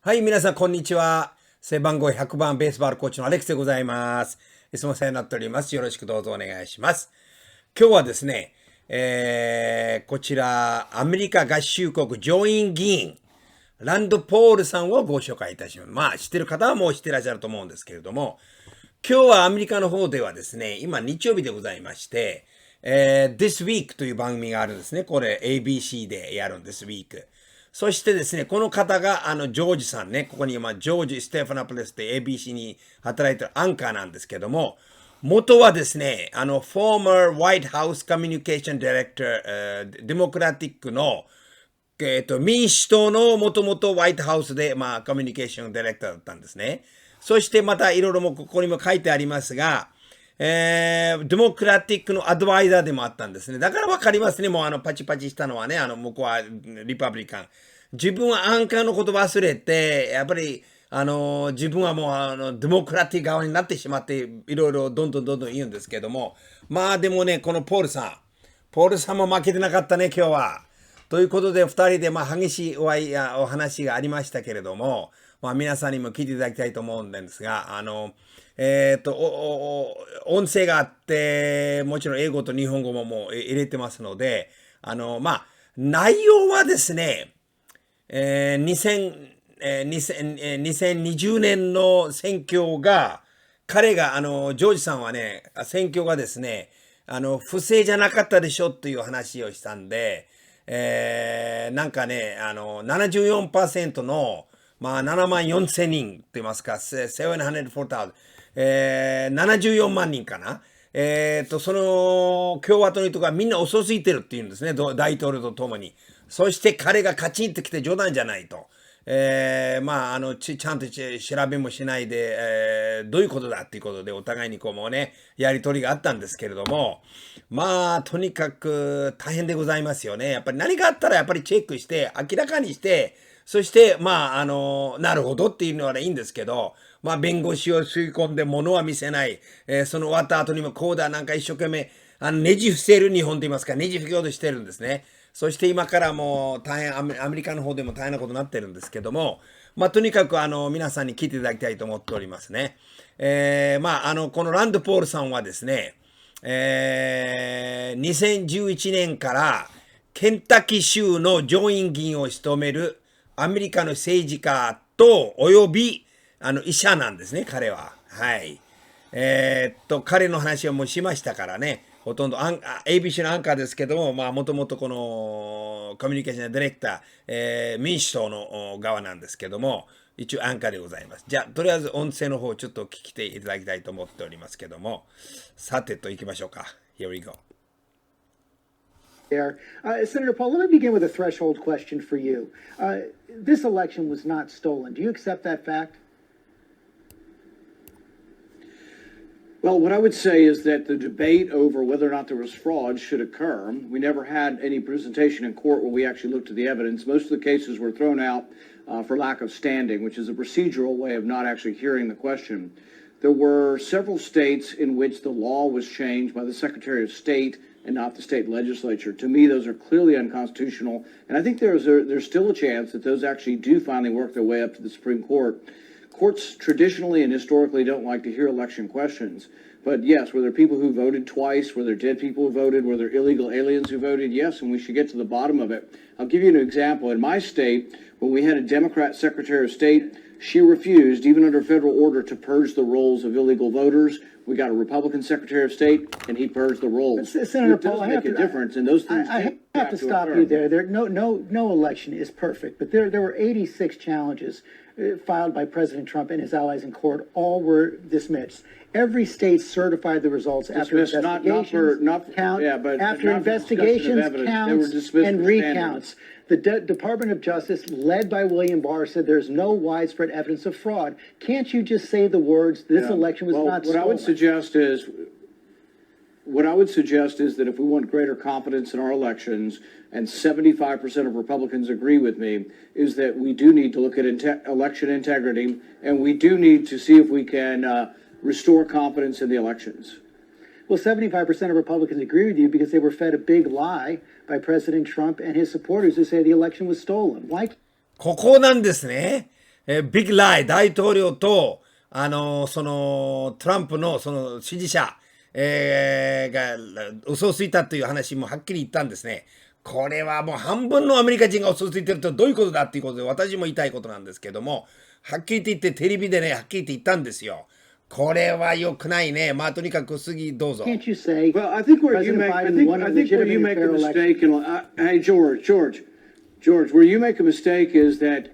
はい、皆さん、こんにちは。背番号100番ベースボールコーチのアレックスでございます。いつもお世話になっております。よろしくどうぞお願いします。今日はですね、こちら、アメリカ合衆国上院議員、ランド・ポールさんをご紹介いたします。まあ、知ってる方はもう知ってらっしゃると思うんですけれども、今日はアメリカの方ではですね、今日曜日でございまして、This Week という番組があるんですね。これ ABC でやるんです、Week。そしてですね、この方がジョージさんね、ここに今、ジョージ・ステファナプレスで ABC に働いてるアンカーなんですけども、元はですね、former White House Communication Director、デモクラティックの、民主党のもともとホワイトハウスで、まあ、コミュニケーションディレクターだったんですね。そしてまたいろいろもここにも書いてありますが、デモクラティックのアドバイザーでもあったんですね。だからわかりますね。もうパチパチしたのはね、向こうはリパブリカン。自分はアンカーのこと忘れて、やっぱり、自分はもうデモクラティック側になってしまって、いろいろどんどん言うんですけども、まあでもね、このポールさんも負けてなかったね、今日は。ということで、二人で激しいお話がありましたけれども、まあ皆さんにも聞いていただきたいと思うんですが、音声があって、もちろん英語と日本語ももう入れてますので、まあ、内容はですね、2020年の選挙が、彼が、ジョージさんはね、選挙がですね、不正じゃなかったでしょっていう話をしたんで、なんかね、74%の、まあ、7万4千人って言いますか、704,000、74万人かな。その共和党の人がみんな遅すぎてるって言うんですね、大統領とともに。そして彼がカチンと来て冗談じゃないと。まあ、ちゃんと調べもしないで、どういうことだっていうことで、お互いにこうもうね、やりとりがあったんですけれども、まあ、とにかく大変でございますよね。やっぱり何があったらやっぱりチェックして、明らかにして、そして、まあ、なるほどっていうのはいいんですけど、まあ、弁護士を吸い込んで物は見せない。その終わった後にもこうだなんか一生懸命、ねじ伏せる日本と言いますか、ねじ伏せようとしてるんですね。そして今からもう大変アメリカの方でも大変なことになってるんですけども、まあ、とにかく皆さんに聞いていただきたいと思っておりますね。まあ、このランドポールさんはですね、2011年からケンタッキー州の上院議員を務めるアメリカの政治家とおよび医者なんですね、彼は。はい。彼の話はもうしましたからね。ほとんどABC のアンカーですけども、まあ、もともとこのコミュニケーションディレクター、民主党の側なんですけども、一応アンカーでございます。じゃあ、とりあえず音声の方をちょっと聞きていただきたいと思っておりますけども、さてと行きましょうか。Here we go. There. Senator Paul, let me begin with a threshold question for you. This election was not stolen. Do you accept that fact? Well, what I would say is that the debate over whether or not there was fraud should occur. We never had any presentation in court where we actually looked at the evidence. Most of the cases were thrown out for lack of standing, which is a procedural way of not actually hearing the question. There were several states in which the law was changed by the Secretary of State and not the state legislature. To me, those are clearly unconstitutional, and I think there's still a chance that those actually do finally work their way up to the Supreme Court. Courts traditionally and historically don't like to hear election questions. But yes, were there people who voted twice? Were there dead people who voted? Were there illegal aliens who voted? Yes, and we should get to the bottom of it. I'll give you an example. In my state, when we had a Democrat Secretary of State, she refused, even under federal order, to purge the rolls of illegal voters. We got a Republican Secretary of State, and he purged the rolls. Senator Paul, I have to, difference, and those things I have to stop you there. No election is perfect, but there were 86 challenges filed by President Trump and his allies in court. All were dismissed. Every state certified the results after investigations, counts, and recounts. The Department of Justice, led by William Barr, said there's no widespread evidence of fraud. Can't you just say the words, this election was not stolen? What I would suggest is that if we want greater confidence in our elections, and 75% of Republicans agree with me, is that we do need to look at election integrity, and we do need to see if we can restore confidence in the elections. Well, 75% of Republicans agree with you because they were fed a big lie by President Trump and his supporters who say the election was stolen. Why? ここなんですね。ビッグライ大統領と、その、トランプのその支持者、が嘘をついたという話もはっきり言ったんですね。これはもう半分のアメリカ人が嘘をついてるとどういうことだっていうことで私も言いたいことなんですけども、はっきり言ってテレビでね、はっきり言ったんですよ。これは良くないね。まあとにかく次どうぞ。Can't you say Well, I think where you President make, I Biden think, won a I think where you legitimate make and a fair election? mistake, and hey, George, where you make a mistake is that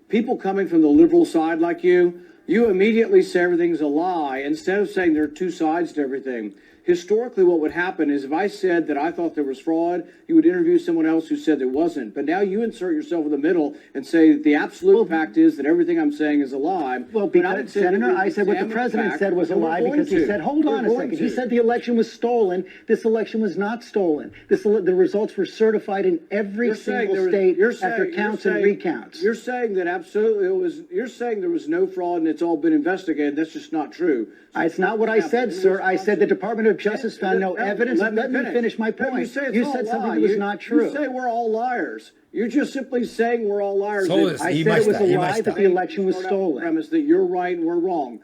people coming from the liberal side like you immediately say everything's a lie instead of saying there are two sides to everything. Historically, what would happen is if I said that I thought there was fraud, you would interview someone else who said there wasn't. But now you insert yourself in the middle and say the absolute fact is that everything I'm saying is a lie. Well, When I because, said Senator, we I said what the examine president fact, said was a and we're lie going because he to. said, hold We're on a going second. He to. said the election was stolen. This election was not stolen. The results were certified in every single state after counts and recounts. You're saying that absolutely it was. You're saying there was no fraud and it's all been investigated. That's just not true. It's not what I said, sir. I said the Department of Justice found no evidence. Let me finish my No, point. you say it's You all said something lie. that was You- not true. You say we're all liars. You're just simply saying we're all liars. So is- I言い said ま it した was a 言いま lie した that the election was Start out with the stolen. premise that you're right and we're wrong.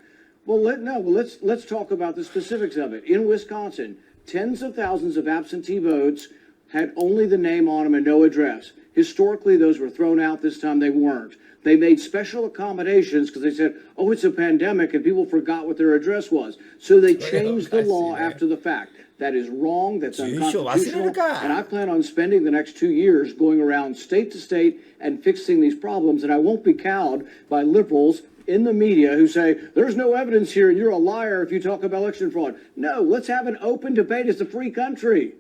Well, let's talk about the specifics of it. In Wisconsin, tens of thousands of absentee votes had only the name on them and no address. Historically, those were thrown out. This time they weren't. They made special accommodations because they said, oh, it's a pandemic and people forgot what their address was. So they changed the law after the fact. That is wrong. That's unconstitutional. And I plan on spending the next 2 years going around state to state and fixing these problems. And I won't be cowed by liberals in the media who say, there's no evidence here and you're a liar if you talk about election fraud. No, let's have an open debate. It's a free country.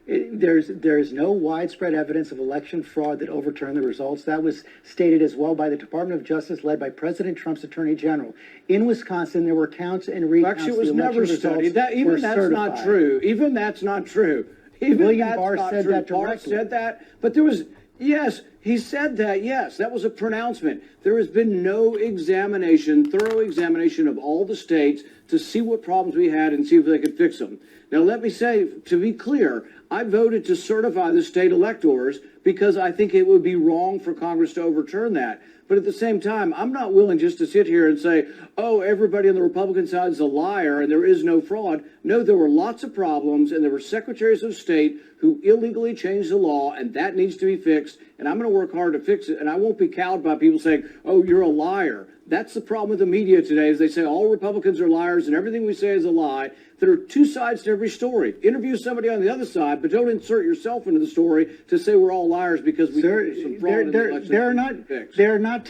There's no widespread evidence of election fraud that overturned the results. That was stated as well by the Department of Justice, led by President Trump's Attorney General. In Wisconsin, there were counts and recounts. Actually, it was The election never results studied. Even were that's certified. not true. Even that's not true. Even William that's Barr not said true. that Barr directly. said that, but there was, yes, he said that, yes, that was a pronouncement. There has been no examination, thorough examination of all the states to see what problems we had and see if they could fix them. Now, let me say, to be clear, I voted to certify the state electors because I think it would be wrong for Congress to overturn that. But at the same time, I'm not willing just to sit here and say, oh, everybody on the Republican side is a liar and there is no fraud. No, there were lots of problems and there were secretaries of state who illegally changed the law and that needs to be fixed. And I'm going to work hard to fix it. And I won't be cowed by people saying, oh, you're a liar. That's the problem with the media today is they say all Republicans are liars and everything we say is a lie. There are two sides to every story. Interview somebody on the other side, but don't insert yourself into the story to say we're all liars because we Sir, some fraud in the election. there are not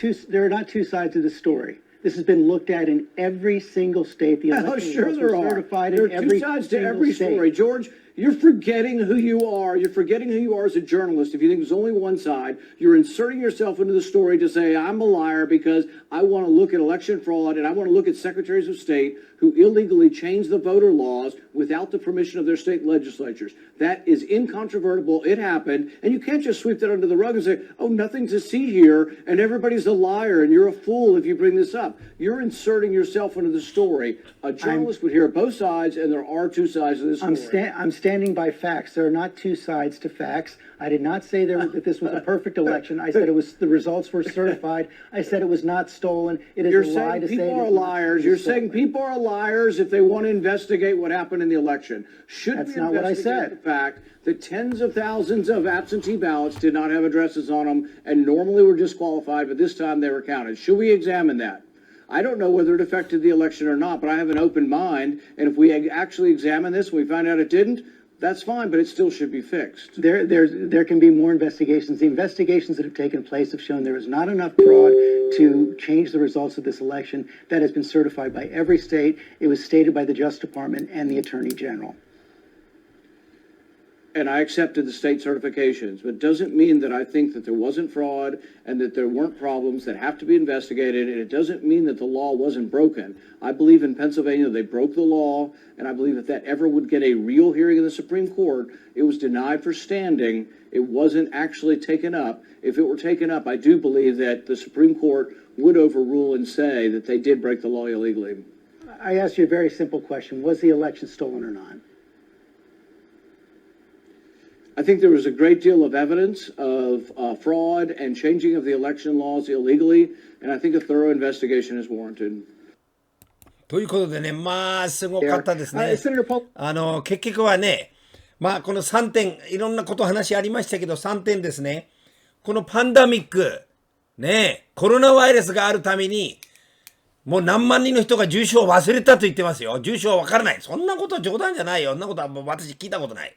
two sides of the story. This has been looked at in every single state. The election Oh, sure results there were are. certified There in are every two sides to single every state. story. George, you're forgetting who you are. You're forgetting who you are as a journalist. If you think there's only one side, you're inserting yourself into the story to say, I'm a liar because I want to look at election fraud and I want to look at secretaries of state who illegally changed the voter laws without the permission of their state legislatures. That is incontrovertible. It happened. And you can't just sweep that under the rug and say, oh, nothing to see here and everybody's a liar and you're a fool if you bring this up. You're inserting yourself into the story. A journalist would hear both sides and there are two sides to this story. I'm standing by facts. There are not two sides to facts. I did not say that this was a perfect election. I said the results were certified. I said it was not stolen. It is You're a lie saying to say people it are is not liars. You're saying stolen. people are liars if they want to investigate what happened in the election. Should That's we not what I investigate said. the fact that tens of thousands of absentee ballots did not have addresses on them and normally were disqualified, but this time they were counted? Should we examine that? I don't know whether it affected the election or not, but I have an open mind. And if we actually examine this and we find out it didn't, that's fine, but it still should be fixed. There can be more investigations. The investigations that have taken place have shown there is not enough fraud to change the results of this election. That has been certified by every state. It was stated by the Justice Department and the Attorney General. And I accepted the state certifications, but it doesn't mean that I think that there wasn't fraud and that there weren't problems that have to be investigated, and it doesn't mean that the law wasn't broken. I believe in Pennsylvania they broke the law, and I believe if that ever would get a real hearing in the Supreme Court, it was denied for standing. It wasn't actually taken up. If it were taken up, I do believe that the Supreme Court would overrule and say that they did break the law illegally. I asked you a very simple question. Was the election stolen or not? I think there was a great deal of evidence of fraud and changing of the election laws illegally, and I think a thorough investigation is warranted. ということでね、まあ、すごかったですね。Senator Paul. 結局はね、まあ、この3点、いろんなこと話ありましたけど、3点ですね。このパンダミック、ね、コロナウイルスがあるために、もう何万人の人が重症を忘れたと言ってますよ。重症は分からない。そんなことは冗談じゃないよ。そんなことはもう私聞いたことない。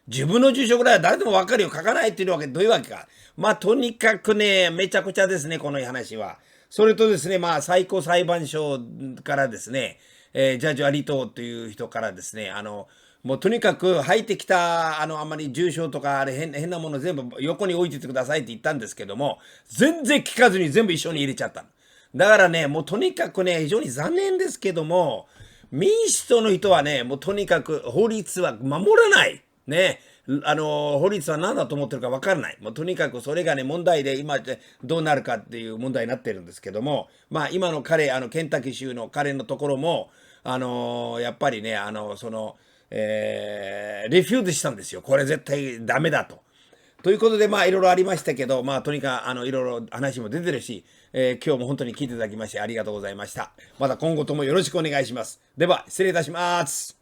自分の住所ぐらいは誰でも分かるよ。書かないっていうわけどういうわけか。まあとにかくね、めちゃくちゃですね、この話は。それとですね、まあ最高裁判所からですね、ジャッジアリトーという人からですね、もうとにかく入ってきた、あんまり重症とか、あれ変なもの全部横に置いててくださいって言ったんですけども、全然聞かずに全部一緒に入れちゃったの。だからね、もうとにかくね、非常に残念ですけども、民主党の人はね、もうとにかく法律は守らない。ね。法律は何だと思ってるか分からない。もうとにかくそれがね、問題で今どうなるかっていう問題になってるんですけども、まあ今の彼、ケンタッキー州の彼のところも、やっぱりね、レフューズしたんですよ。これ絶対ダメだと。ということで、まあ、いろいろありましたけど、まあ、とにかく、いろいろ話も出てるし、今日も本当に聞いていただきましてありがとうございました。また今後ともよろしくお願いします。では、失礼いたします。